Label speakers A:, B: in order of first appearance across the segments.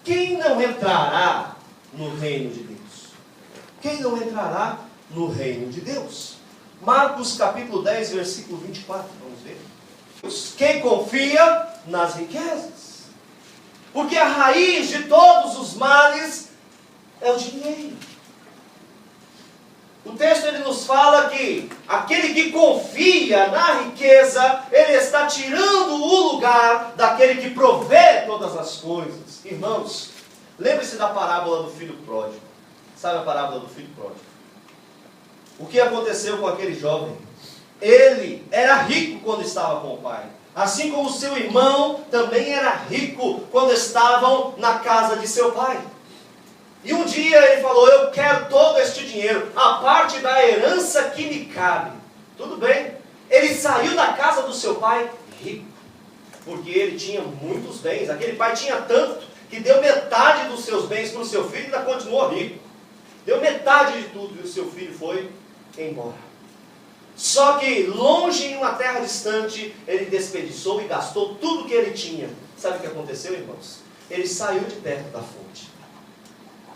A: Quem não entrará no reino de Deus? Quem não entrará no reino de Deus? Marcos capítulo 10, versículo 24, vamos ver. Quem confia nas riquezas. Porque a raiz de todos os males é o dinheiro. O texto ele nos fala que aquele que confia na riqueza, ele está tirando o lugar daquele que provê todas as coisas. Irmãos, lembre-se da parábola do filho pródigo. Sabe a parábola do filho pródigo? O que aconteceu com aquele jovem? Ele era rico quando estava com o pai. Assim como seu irmão também era rico quando estavam na casa de seu pai. E um dia ele falou, eu quero todo este dinheiro, a parte da herança que me cabe. Tudo bem. Ele saiu da casa do seu pai rico, porque ele tinha muitos bens. Aquele pai tinha tanto que deu metade dos seus bens para o seu filho e ainda continuou rico. Deu metade de tudo e o seu filho foi embora. Só que longe em uma terra distante, ele desperdiçou e gastou tudo que ele tinha. Sabe o que aconteceu, irmãos? Ele saiu de perto da fonte.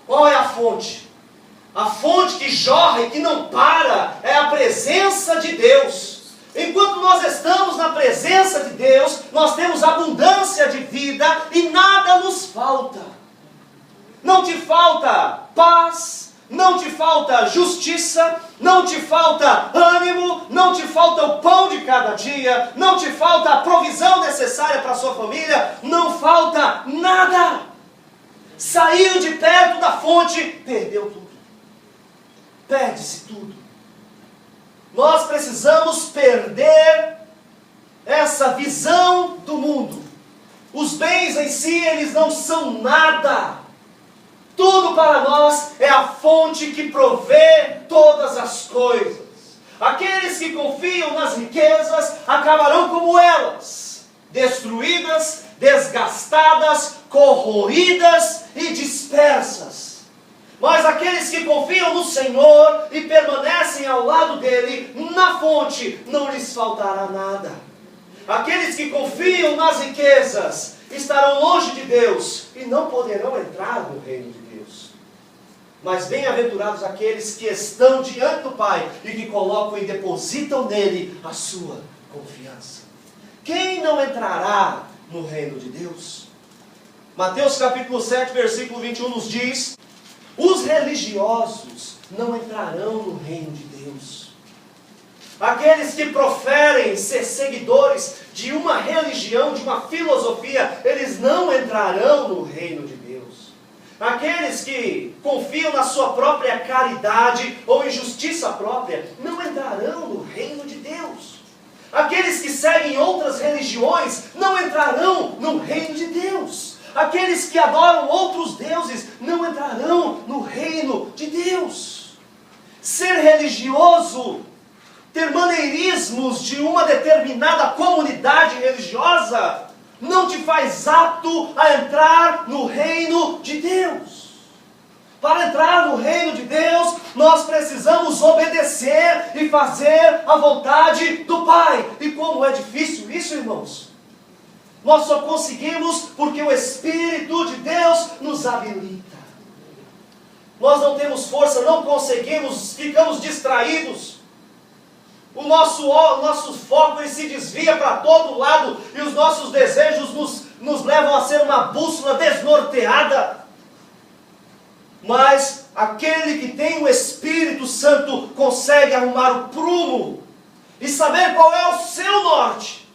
A: Qual é a fonte? A fonte que jorra e que não para é a presença de Deus. Enquanto nós estamos na presença de Deus, nós temos abundância de vida e nada nos falta. Não te falta paz, não te falta justiça, não te falta ânimo, não te falta o pão de cada dia, não te falta a provisão necessária para a sua família, não falta nada. Saiu de perto da fonte, perdeu tudo. Perde-se tudo. Nós precisamos perder essa visão do mundo. Os bens em si, eles não são nada. Tudo para nós é a fonte que provê todas as coisas. Aqueles que confiam nas riquezas acabarão como elas, destruídas, desgastadas, corroídas e dispersas. Mas aqueles que confiam no Senhor e permanecem ao lado dele, na fonte, não lhes faltará nada. Aqueles que confiam nas riquezas estarão longe de Deus e não poderão entrar no reino de Deus. Mas bem-aventurados aqueles que estão diante do Pai e que colocam e depositam nele a sua confiança. Quem não entrará no reino de Deus? Mateus capítulo 7, versículo 21 nos diz: os religiosos não entrarão no reino de Deus. Aqueles que proferem ser seguidores de uma religião, de uma filosofia, eles não entrarão no reino de Deus. Aqueles que confiam na sua própria caridade ou em justiça própria, não entrarão no reino de Deus. Aqueles que seguem outras religiões não entrarão no reino de Deus. Aqueles que adoram outros deuses não entrarão no reino de Deus. Ser religioso, ter maneirismos de uma determinada comunidade religiosa, não te faz apto a entrar no reino de Deus. Para entrar no reino de Deus, nós precisamos obedecer e fazer a vontade do Pai. E como é difícil isso, irmãos? Nós só conseguimos porque o Espírito de Deus nos habilita. Nós não temos força, não conseguimos, ficamos distraídos. O nosso foco ele se desvia para todo lado e os nossos desejos nos levam a ser uma bússola desnorteada. Mas aquele que tem o Espírito Santo consegue arrumar o prumo e saber qual é o seu norte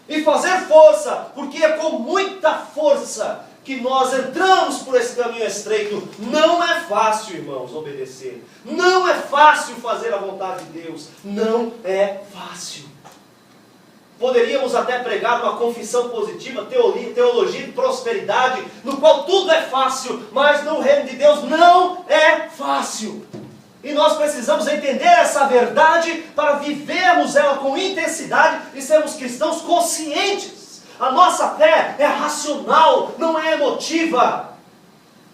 A: e fazer força, porque é com muita força que nós entramos por esse caminho estreito. Não é fácil, irmãos, obedecer. Não é fácil fazer a vontade de Deus. Não é fácil. Poderíamos até pregar uma confissão positiva, teologia de prosperidade, no qual tudo é fácil, mas no reino de Deus não é fácil. E nós precisamos entender essa verdade para vivermos ela com intensidade e sermos cristãos conscientes. A nossa fé é racional, não é emotiva.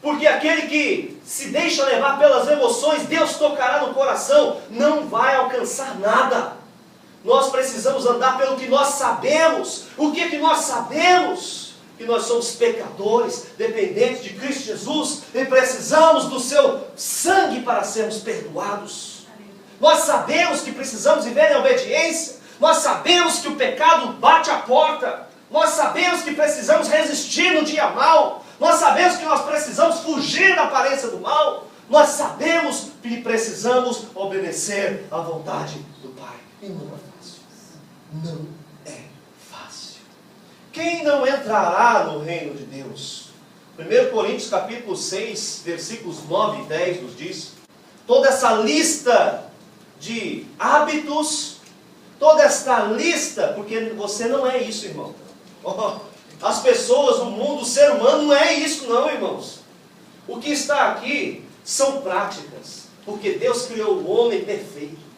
A: Porque aquele que se deixa levar pelas emoções, Deus tocará no coração, não vai alcançar nada. Nós precisamos andar pelo que nós sabemos. O que nós sabemos? que nós somos pecadores, dependentes de Cristo Jesus, e precisamos do seu sangue para sermos perdoados. Nós sabemos que precisamos viver em obediência, nós sabemos que o pecado bate a porta, nós sabemos que precisamos resistir no dia mau, nós sabemos que nós precisamos fugir da aparência do mal, nós sabemos que precisamos obedecer à vontade do Pai. E não é fácil. Não é fácil. Quem não entrará no reino de Deus? 1 Coríntios capítulo 6, versículos 9 e 10 nos diz, toda essa lista de hábitos, toda esta lista, porque você não é isso, irmão. As pessoas, o mundo, o ser humano não é isso não, irmãos. O que está aqui são práticas, porque Deus criou o homem perfeito.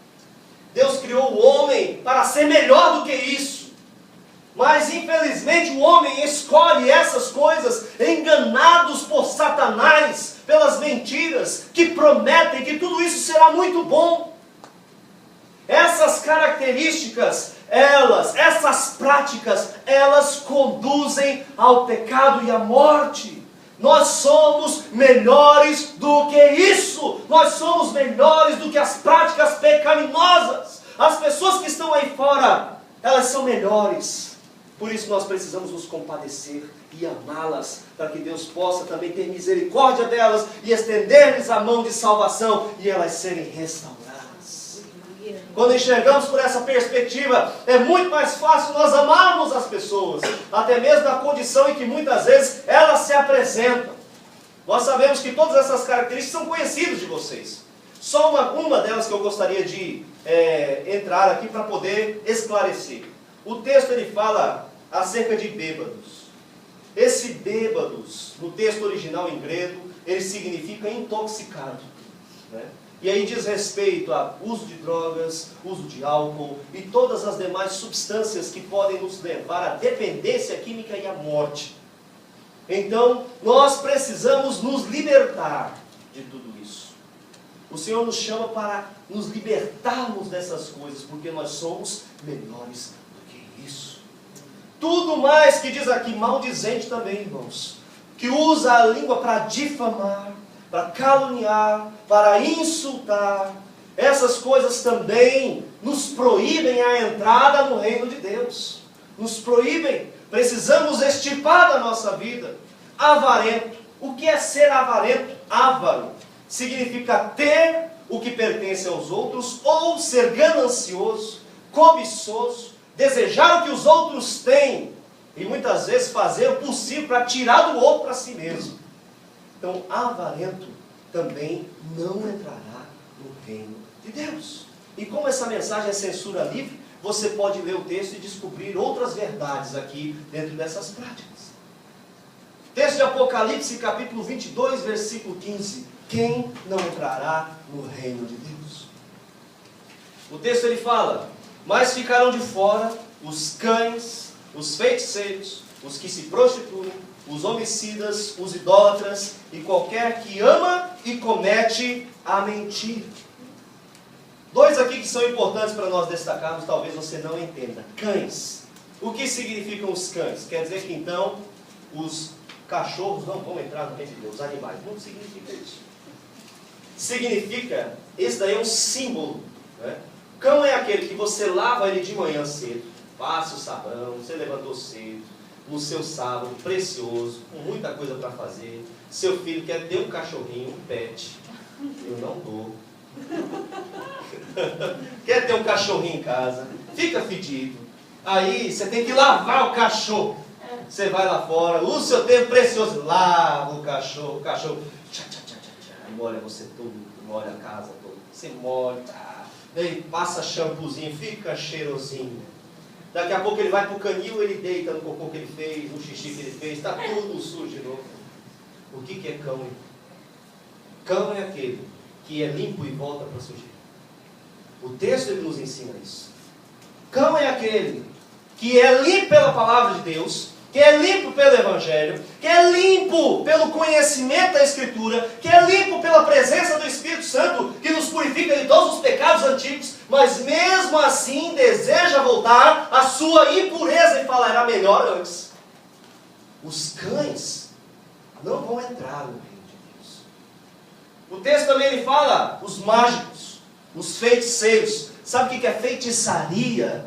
A: Deus criou o homem para ser melhor do que isso. Mas infelizmente o homem escolhe essas coisas, enganados por Satanás, pelas mentiras que prometem que tudo isso será muito bom. Essas características, essas práticas, elas conduzem ao pecado e à morte. Nós somos melhores do que isso. Nós somos melhores do que as práticas pecaminosas. As pessoas que estão aí fora, elas são melhores. Por isso nós precisamos nos compadecer e amá-las, para que Deus possa também ter misericórdia delas e estender-lhes a mão de salvação e elas serem restauradas. Quando enxergamos por essa perspectiva, é muito mais fácil nós amarmos as pessoas, até mesmo na condição em que muitas vezes elas se apresentam. Nós sabemos que todas essas características são conhecidas de vocês. Só uma delas que eu gostaria de entrar aqui para poder esclarecer. O texto ele fala acerca de bêbados. Esse bêbados, no texto original em grego, ele significa intoxicado, né? E aí diz respeito a uso de drogas, uso de álcool e todas as demais substâncias que podem nos levar à dependência química e à morte. Então, nós precisamos nos libertar de tudo isso. O Senhor nos chama para nos libertarmos dessas coisas, porque nós somos melhores do que isso. Tudo mais que diz aqui, maldizente também, irmãos, que usa a língua para difamar, para caluniar, para insultar, essas coisas também nos proíbem a entrada no reino de Deus. Nos proíbem. Precisamos extirpar da nossa vida. Avarento. O que é ser avarento? Avaro significa ter o que pertence aos outros, ou ser ganancioso, cobiçoso, desejar o que os outros têm, e muitas vezes fazer o possível para tirar do outro para si mesmo. Então, avarento também não entrará no reino de Deus. E como essa mensagem é censura livre, você pode ler o texto e descobrir outras verdades aqui dentro dessas práticas. Texto de Apocalipse, capítulo 22, versículo 15. Quem não entrará no reino de Deus? O texto ele fala, mas ficarão de fora os cães, os feiticeiros, os que se prostituem, os homicidas, os idólatras e qualquer que ama e comete a mentira. Dois aqui que são importantes para nós destacarmos, talvez você não entenda. Cães. O que significam os cães? Quer dizer que então os cachorros não vão entrar no reino de Deus, os animais. Não significa isso. Significa, esse daí é um símbolo, né? Cão é aquele que você lava ele de manhã cedo, passa o sabão, você levantou cedo, no seu sábado precioso, com muita coisa para fazer. Seu filho quer ter um cachorrinho, um pet. Eu não dou. Quer ter um cachorrinho em casa, fica fedido. Aí você tem que lavar o cachorro. Você vai lá fora, usa o seu tempo precioso, lava o cachorro, tchá, tchá, tchá, tchá, molha você tudo, molha a casa toda. Você molha, daí passa shampoozinho, fica cheirosinho. Daqui a pouco ele vai para o canil, ele deita no cocô que ele fez, no xixi que ele fez, está tudo sujo de novo. O que é cão? Cão é aquele que é limpo e volta para a sujeira. O texto ele nos ensina isso. Cão é aquele que é limpo pela palavra de Deus, que é limpo pelo Evangelho, que é limpo pelo conhecimento da Escritura, que é limpo pela presença do Espírito Santo, que nos purifica de todos os pecados antigos, mas mesmo assim deseja voltar à sua impureza e fala, era melhor antes. Os cães não vão entrar no reino de Deus. O texto também ele fala, os mágicos, os feiticeiros. Sabe o que é feitiçaria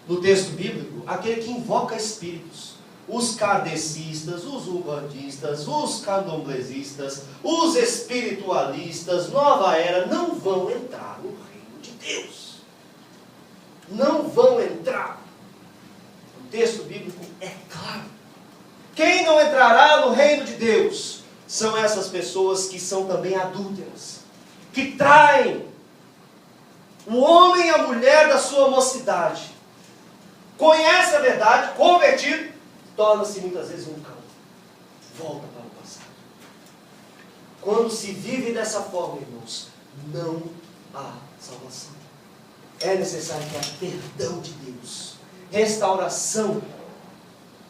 A: no texto bíblico? Aquele que invoca espíritos. Os kardecistas, os umbandistas, os candomblesistas, os espiritualistas, nova era, não vão entrar no reino de Deus. Não vão entrar. O texto bíblico é claro. Quem não entrará no reino de Deus são essas pessoas que são também adúlteras, que traem o homem e a mulher da sua mocidade. Conhece a verdade, convertido, torna-se muitas vezes um cão. Volta para o passado. Quando se vive dessa forma, irmãos, não há salvação. É necessário que haja perdão de Deus, restauração.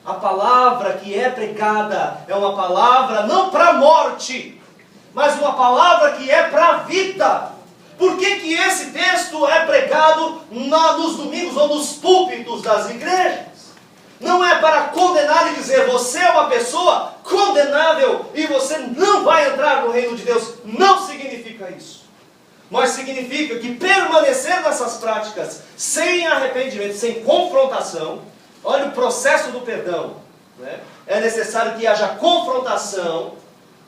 A: A palavra que é pregada é uma palavra não para a morte, mas uma palavra que é para a vida. Por que que esse texto é pregado nos domingos ou nos púlpitos das igrejas? Não é para condenar e dizer, você é uma pessoa condenável e você não vai entrar no reino de Deus. Não significa isso. Mas significa que permanecer nessas práticas sem arrependimento, sem confrontação, olha o processo do perdão, né? É necessário que haja confrontação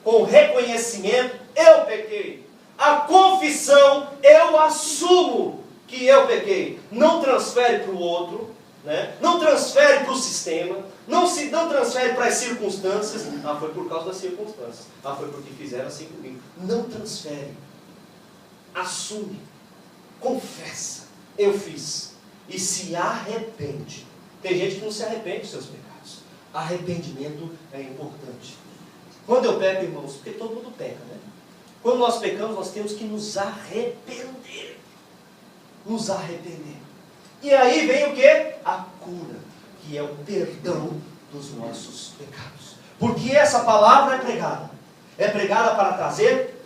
A: com reconhecimento, eu pequei. A confissão, eu assumo que eu pequei. Não transfere para o outro, né? Não transfere para o sistema, não transfere para as circunstâncias. Ah, foi por causa das circunstâncias. Ah, foi porque fizeram assim comigo. Não transfere. Assume. Confessa. Eu fiz. E se arrepende. Tem gente que não se arrepende dos seus pecados. Arrependimento é importante. Quando eu peco, irmãos, porque todo mundo peca, né? Quando nós pecamos, nós temos que nos arrepender. Nos arrepender. E aí vem o quê? A cura, que é o perdão dos nossos pecados. Porque essa palavra é pregada. É pregada para trazer